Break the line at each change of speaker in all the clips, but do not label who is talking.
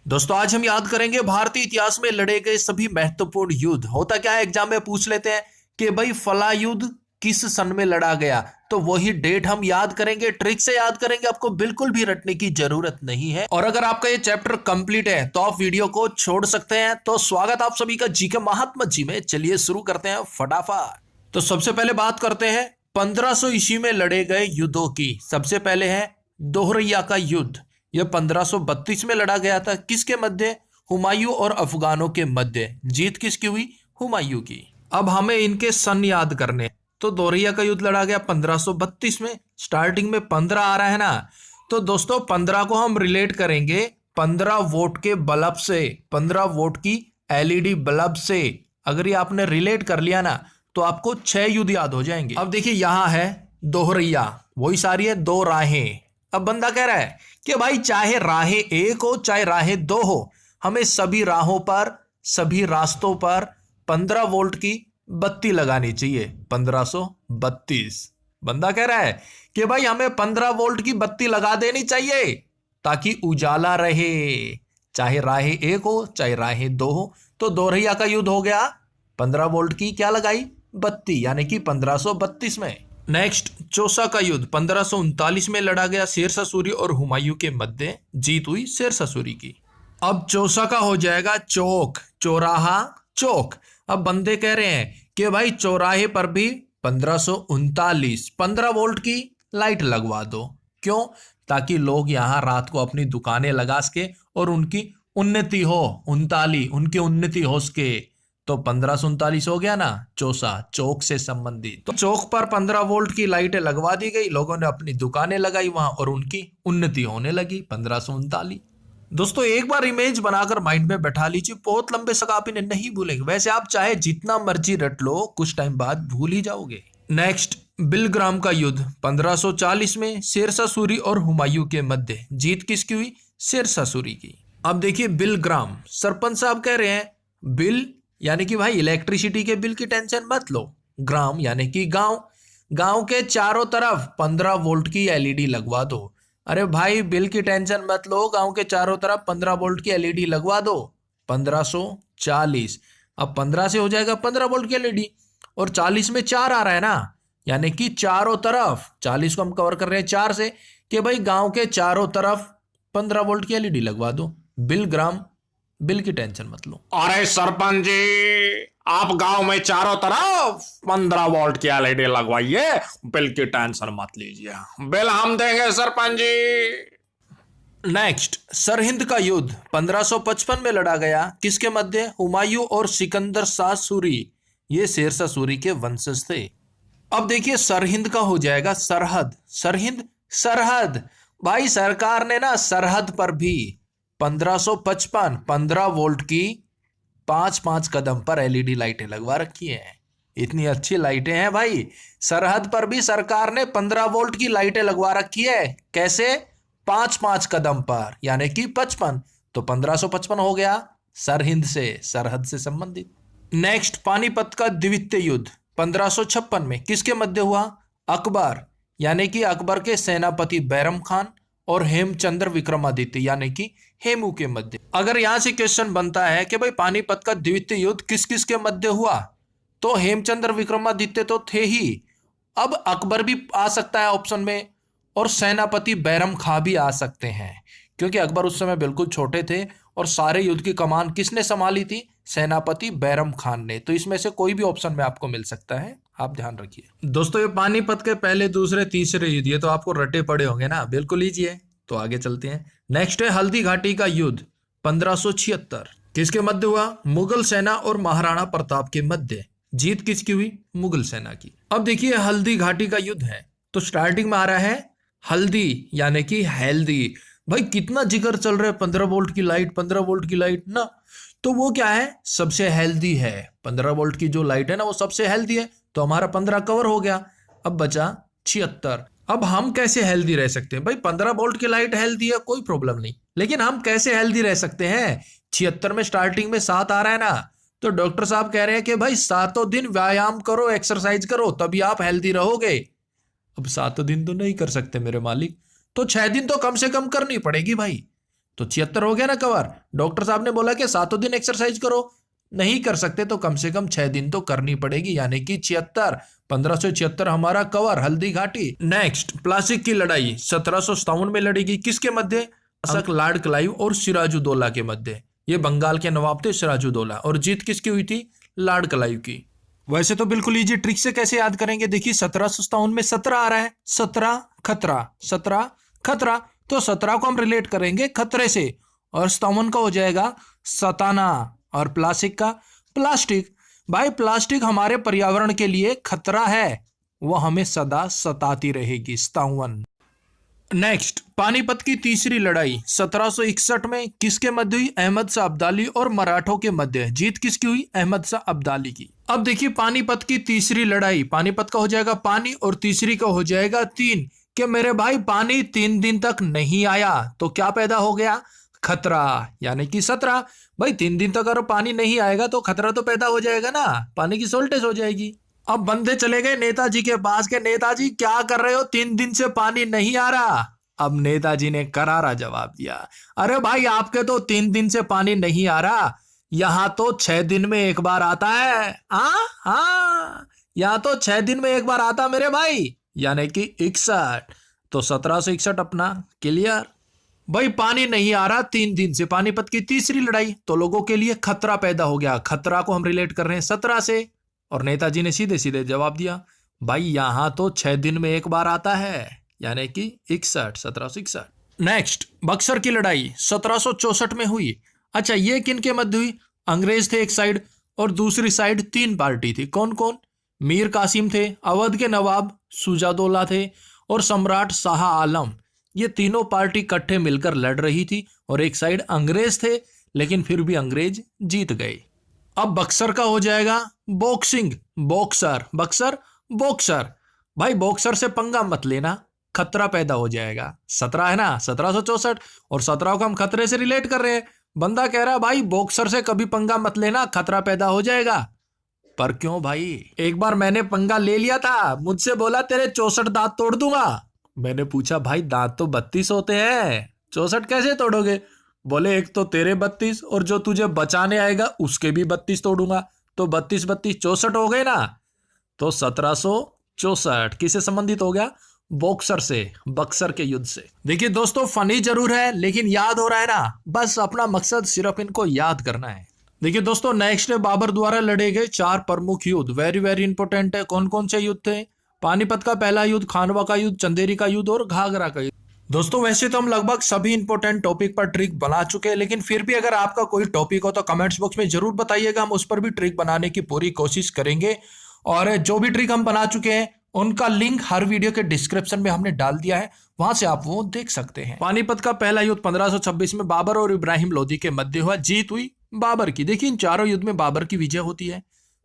दोस्तों आज हम याद करेंगे भारतीय इतिहास में लड़े गए सभी महत्वपूर्ण युद्ध। होता क्या है, एग्जाम में पूछ लेते हैं कि भाई फला युद्ध किस सन में लड़ा गया, तो वही डेट हम याद करेंगे, ट्रिक से याद करेंगे। आपको बिल्कुल भी रटने की जरूरत नहीं है। और अगर आपका ये चैप्टर कंप्लीट है तो आप वीडियो को छोड़ सकते हैं। तो स्वागत आप सभी का जीके महात्मा जी में। चलिए शुरू करते हैं फटाफट। तो सबसे पहले बात करते हैं 1500 ईस्वी में लड़े गए युद्धों की। सबसे पहले है दोहरैया का युद्ध। यह 1532 में लड़ा गया था। किसके मध्य? हुमायूं और अफगानों के मध्य। जीत किसकी हुई? हुमायूं की। अब हमें इनके सन याद करने हैं। तो दोहरैया का युद्ध लड़ा गया 1532 में। स्टार्टिंग में 15 आ रहा है ना, तो दोस्तों 15 को हम रिलेट करेंगे 15 वोट के बल्ब से, 15 वोट की एलईडी बल्ब से। अगर ये आपने रिलेट कर लिया ना तो आपको 6 युद्ध याद हो जाएंगे। अब देखिए यहां है दोहरैया, वही सारी है दो राहें। अब बंदा कह रहा है कि भाई चाहे राहें एक हो चाहे राहें दो हो, हमें सभी राहों पर, सभी रास्तों पर 15 वोल्ट की बत्ती लगानी चाहिए। 1532 बंदा कह रहा है कि भाई हमें 15 वोल्ट की बत्ती लगा देनी चाहिए ताकि उजाला रहे, चाहे राहें एक हो चाहे राहें दो हो। तो दोहरैया का युद्ध हो गया 15 वोल्ट की क्या लगाई? बत्ती, यानी कि 1532 में। नेक्स्ट चौसा का युद्ध 1539 में लड़ा गया शेरशाह सूरी और हुमायूं के मध्य। जीत हुई शेरशाह सूरी की। अब चौसा का हो जाएगा चौक, चौराहा, चौक। अब बंदे कह रहे हैं कि भाई चौराहे पर भी 1539 15 वोल्ट की लाइट लगवा दो। क्यों? ताकि लोग यहाँ रात को अपनी दुकानें लगा सके और उनकी उन्नति हो, उनकी उन्नति हो सके। तो 1539 हो गया ना चौसा, चौक से संबंधित। तो चौक पर 15 वोल्ट की लाइटें लगवा दी गई, लोगों ने अपनी दुकानें लगाई वहां और उनकी उन्नति होने लगी। 1539। दोस्तों एक बार इमेज बनाकर माइंड में बैठा लीजिए, बहुत लंबे तक आप इन्हें नहीं भूलेंगे। वैसे आप चाहे जितना मर्जी रट लो, कुछ टाइम बाद भूल ही जाओगे। नेक्स्ट बिलग्राम का युद्ध 1540 में शेरशाह सूरी और हुमायूं के मध्य। जीत किसकी हुई? शेरशाह सूरी की। अब देखिए बिलग्राम, सरपंच साहब कह रहे हैं बिल यानी कि भाई इलेक्ट्रिसिटी के बिल की टेंशन मत लो, ग्राम यानी कि गांव, गांव के चारों तरफ 15 वोल्ट की एलईडी लगवा दो। अरे भाई बिल की टेंशन मत लो, गांव के चारों तरफ 15 वोल्ट की एलईडी लगवा दो। 1540। अब 15 से हो जाएगा 15 वोल्ट की एलईडी और 40 में 4 आ रहा है ना, यानी कि चारों तरफ 40 को हम कवर कर रहे हैं 4 से, कि भाई गांव के चारों तरफ 15 वोल्ट की एलईडी लगवा दो। बिल ग्राम, बिल की टेंशन मत लो।
अरे सरपंच जी, आप गांव में चारों तरफ 15 वोल्ट की एलईडी लगवाइए, बिल की टेंशन मत लीजिए, बिल हम देंगे सरपंच जी।
नेक्स्ट सरहिंद का युद्ध 1555 में लड़ा गया। किसके मध्य? हुमायूं और सिकंदर शाह सूरी। ये शेरशाह सूरी के वंशज थे। अब देखिए सरहिंद का हो जाएगा सरहद, सरहिंद सरहद। भाई सरकार ने ना सरहद पर भी 1555 15 वोल्ट की 5-5 कदम पर एलईडी लाइटें लगवा रखी हैं। इतनी अच्छी लाइटें हैं भाई। सरहद पर भी सरकार ने 15 वोल्ट की लाइटें लगवा रखी है। कैसे? 5-5 कदम पर, यानी कि 55। तो 1555 हो गया सरहिंद से, सरहद से संबंधित। नेक्स्ट पानीपत का द्वितीय युद्ध 1556 में किसके मध्य हुआ? अकबर यानी कि अकबर के सेनापति बैरम खान और हेमचंद्र विक्रमादित्य यानी कि हेमू के मध्य। अगर यहां से क्वेश्चन बनता है कि भाई पानीपत का द्वितीय युद्ध किस किस के मध्य हुआ, तो हेमचंद्र विक्रमादित्य तो थे ही, अब अकबर भी आ सकता है ऑप्शन में और सेनापति बैरम खां भी आ सकते हैं, क्योंकि अकबर उस समय बिल्कुल छोटे थे और सारे युद्ध की कमान किसने संभाली थी? सेनापति बैरम खान ने। तो इसमें से कोई भी ऑप्शन में आपको मिल सकता है, आप ध्यान रखिए। दोस्तों ये पानीपत के पहले दूसरे तीसरे युद्ध, ये तो आपको रटे पड़े होंगे ना, बिल्कुल लीजिए। तो आगे चलते हैं। नेक्स्ट है हल्दी घाटी का युद्ध 1576। किसके मध्य हुआ? मुगल सेना और महाराणा प्रताप के मध्य। जीत किसकी हुई? मुगल सेना की। अब देखिए हल्दी घाटी का युद्ध है, तो स्टार्टिंग में आ रहा है हल्दी यानी कि हेल्दी। भाई कितना जिक्र चल रहा है 15 वोल्ट की लाइट, 15 वोल्ट की लाइट ना, तो वो क्या है? सबसे हेल्दी है। 15 वोल्ट की जो लाइट है ना वो सबसे हेल्दी है। तो हमारा 15 कवर हो गया, अब बचा 76। अब हम कैसे हेल्दी रह सकते हैं? भाई 15 वोल्ट की लाइट हेल्दी है, कोई प्रॉब्लम नहीं, लेकिन हम कैसे हेल्दी रह सकते हैं? 76 में स्टार्टिंग में 7 आ रहा है ना, तो डॉक्टर साहब कह रहे हैं कि भाई 7 दिन व्यायाम करो, एक्सरसाइज करो, तभी आप हेल्दी रहोगे। अब 7 दिन तो नहीं कर सकते मेरे मालिक, तो 6 दिन तो कम से कम करनी पड़ेगी भाई। तो 76 हो गया ना कवर। डॉक्टर साहब ने बोला कि 7 दिन एक्सरसाइज करो, नहीं कर सकते तो कम से कम 6 दिन तो करनी पड़ेगी, यानी कि 76, 1576 हमारा कवर हल्दी घाटी। नेक्स्ट, प्लासी की लड़ाई 1757 में लड़ी गई, किसके मध्य? शासक लॉर्ड क्लाइव और सिराजुद्दौला के मध्य। ये बंगाल के नवाब थे सिराजुद्दौला, और जीत किसकी हुई थी? लॉर्ड क्लाइव की। वैसे तो बिल्कुल इजी, ट्रिक से कैसे याद करेंगे? देखिए 1757 में 17 आ रहा है, 17 खतरा, 17 खतरा, तो 17 को हम रिलेट करेंगे खतरे से, और 57 का हो जाएगा सताना, और प्लास्टिक का प्लास्टिक। भाई प्लास्टिक हमारे पर्यावरण के लिए खतरा है, वो हमें सदा सताती रहेगी। 57। नेक्स्ट, पानीपत की तीसरी लड़ाई 1761 में किसके मध्य हुई? अहमद शाह अब्दाली और मराठों के मध्य। जीत किसकी हुई? अहमद शाह अब्दाली की। अब देखिए पानीपत की तीसरी लड़ाई, पानीपत का हो जाएगा पानी और तीसरी का हो जाएगा 3, कि मेरे भाई पानी 3 दिन तक नहीं आया तो क्या पैदा हो गया? खतरा, यानी कि 17। भाई 3 दिन तक अगर पानी नहीं आएगा तो खतरा तो पैदा हो जाएगा ना, पानी की शॉर्टेज हो जाएगी। अब बंदे चले गए नेताजी के पास के, नेताजी क्या कर रहे हो, 3 दिन से पानी नहीं आ रहा। अब नेताजी ने करारा जवाब दिया, अरे भाई आपके तो 3 दिन से पानी नहीं आ रहा, यहां तो 6 दिन में एक बार आता है। हाँ, यहां तो 6 दिन में एक बार आता मेरे भाई, यानी कि 61। तो 1761 अपना क्लियर। भाई पानी नहीं आ रहा 3 दिन से, पानीपत की तीसरी लड़ाई, तो लोगों के लिए खतरा पैदा हो गया। खतरा को हम रिलेट कर रहे हैं 17 से, और नेताजी ने सीधे सीधे जवाब दिया, भाई यहां तो 6 दिन में एक बार आता है, यानी कि 61, 1761। नेक्स्ट, बक्सर की लड़ाई 1764 में हुई। अच्छा, ये किन के मध्य हुई? अंग्रेज थे एक साइड, और दूसरी साइड 3 पार्टी थी। कौन कौन? मीर कासिम थे, अवध के नवाब शुजादौला थे, और सम्राट शाह आलम। ये तीनों पार्टी इकट्ठे मिलकर लड़ रही थी, और एक साइड अंग्रेज थे, लेकिन फिर भी अंग्रेज जीत गए। अब बक्सर का हो जाएगा बॉक्सिंग, बॉक्सर, बक्सर बॉक्सर। भाई बॉक्सर से पंगा मत लेना, खतरा पैदा हो जाएगा। 17 है ना, 1764, और 17 को हम खतरे से रिलेट कर रहे हैं। बंदा कह रहा है भाई बॉक्सर से कभी पंगा मत लेना, खतरा पैदा हो जाएगा। पर क्यों भाई? एक बार मैंने पंगा ले लिया था, मुझसे बोला तेरे 64 दांत तोड़ दूंगा। मैंने पूछा भाई दांत तो 32 होते हैं, 64 कैसे तोड़ोगे? बोले एक तो तेरे 32 और जो तुझे बचाने आएगा उसके भी 32 तोड़ूंगा, तो 32 32 64 हो गए ना। तो 1764 किससे संबंधित हो गया? बॉक्सर से, बक्सर के युद्ध से। देखिए दोस्तों फनी जरूर है, लेकिन याद हो रहा है ना, बस अपना मकसद सिर्फ इनको याद करना है। देखिए दोस्तों नेक्स्ट है बाबर द्वारा लड़े गए 4 प्रमुख युद्ध। वेरी वेरी इंपॉर्टेंट है। कौन कौन से युद्ध थे? पानीपत का पहला युद्ध, खानवा का युद्ध, चंदेरी का युद्ध और घाघरा का युद्ध। दोस्तों वैसे तो हम लगभग सभी इंपॉर्टेंट टॉपिक पर ट्रिक बना चुके हैं, लेकिन फिर भी अगर आपका कोई टॉपिक हो तो कमेंट्स बॉक्स में जरूर बताइएगा, हम उस पर भी ट्रिक बनाने की पूरी कोशिश करेंगे। और जो भी ट्रिक हम बना चुके हैं उनका लिंक हर वीडियो के डिस्क्रिप्शन में हमने डाल दिया है, वहां से आप वो देख सकते हैं। पानीपत का पहला युद्ध 1526 में बाबर और इब्राहिम लोदी के मध्य हुआ, जीत हुई बाबर की। देखिए इन चारों युद्ध में बाबर की विजय होती है।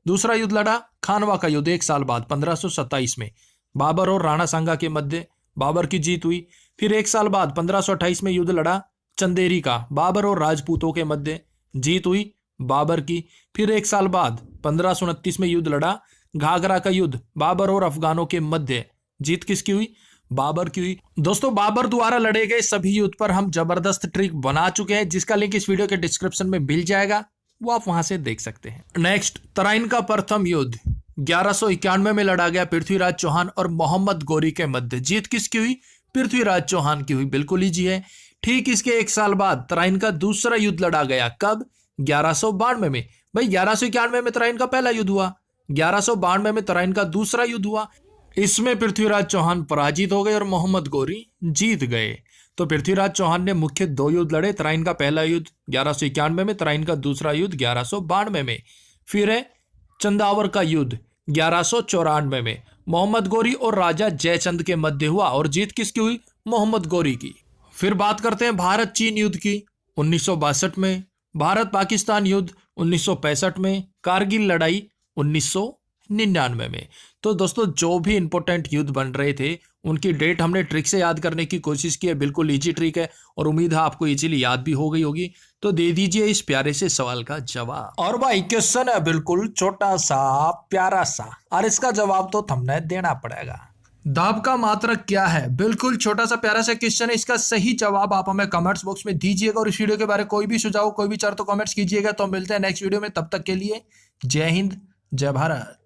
दूसरा युद्ध लड़ा खानवा का युद्ध 1 साल बाद 1527 में, बाबर और राणा सांगा के मध्य, बाबर की जीत हुई। फिर 1 साल बाद 1528 में युद्ध लड़ा चंदेरी का, बाबर और राजपूतों के मध्य, जीत हुई बाबर की। फिर 1 साल बाद 1529 में युद्ध लड़ा घाघरा का युद्ध, बाबर और अफगानों के मध्य, जीत किसकी हुई? बाबर की हुई। दोस्तों बाबर द्वारा लड़े गए सभी युद्ध पर हम जबरदस्त ट्रिक बना चुके हैं, जिसका लिंक इस वीडियो के डिस्क्रिप्शन में मिल जाएगा, वो आप वहां से देख सकते हैं। नेक्स्ट, तराइन का प्रथम युद्ध 1191 में लड़ा गया पृथ्वीराज चौहान और मोहम्मद गौरी के मध्य, जीत किसकी हुई? पृथ्वीराज चौहान की हुई। बिल्कुल ईजी है। ठीक इसके 1 साल बाद तराइन का दूसरा युद्ध लड़ा गया, कब? 1192 में। भाई 1191 में तराइन का पहला युद्ध हुआ, 1192 में तराइन का दूसरा युद्ध हुआ। इसमें पृथ्वीराज चौहान पराजित हो गए और मोहम्मद गौरी जीत गए। तो पृथ्वीराज चौहान ने मुख्य 2 युद्ध लड़े, तराइन का पहला युद्ध 1191 में, तराइन का दूसरा युद्ध 1192 में। फिर है चंदावर का युद्ध 1194 में, मोहम्मद गौरी और राजा जयचंद के मध्य हुआ, और जीत किसकी हुई? मोहम्मद गौरी की। फिर बात करते हैं भारत चीन युद्ध की 1962 में, भारत पाकिस्तान युद्ध 1965 में, कारगिल लड़ाई 1999 में। तो दोस्तों जो भी इंपॉर्टेंट युद्ध बन रहे थे उनकी डेट हमने ट्रिक से याद करने की कोशिश की है। बिल्कुल इजी ट्रिक है और उम्मीद है आपको इजीली याद भी हो गई होगी। तो दे दीजिए इस प्यारे से सवाल का जवाब। और भाई क्वेश्चन है बिल्कुल छोटा सा प्यारा सा, और इसका जवाब तो थंबनेल देना पड़ेगा। दाब का मात्रक क्या है? बिल्कुल छोटा सा प्यारा सा क्वेश्चन है, इसका सही जवाब आप हमें कमेंट्स बॉक्स में दीजिएगा और इस वीडियो के बारे में कोई भी सुझाव कोई भी चार तो कमेंट्स कीजिएगा। तो मिलते हैं नेक्स्ट वीडियो में, तब तक के लिए जय हिंद जय भारत।